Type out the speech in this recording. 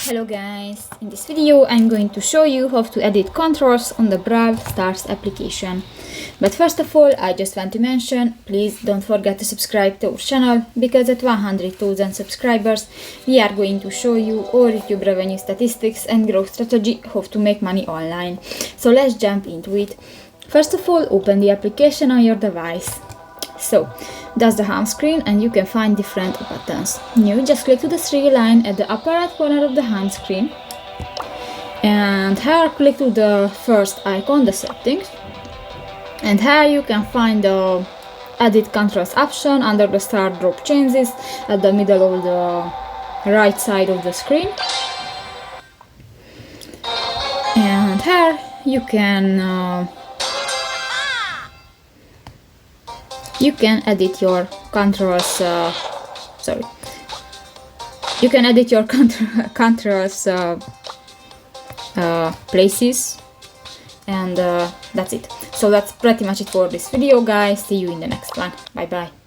Hello guys, in this video I'm going to show you how to edit controls on the Brawl Stars application. But first of all, I just want to mention, please don't forget to subscribe to our channel, because at 100,000 subscribers we are going to show you all YouTube revenue statistics and growth strategy, how to make money online. So let's jump into it. First of all, open the application on your device. So that's the home screen, and you can find different buttons. You just click to the three line at the upper right corner of the home screen, and here click to the first icon, the settings, and here you can find the edit controls option under the start drop changes at the middle of the right side of the screen. And here you can edit your controls. You can edit your controls places, and that's it. So that's pretty much it for this video, guys. See you in the next one. Bye bye.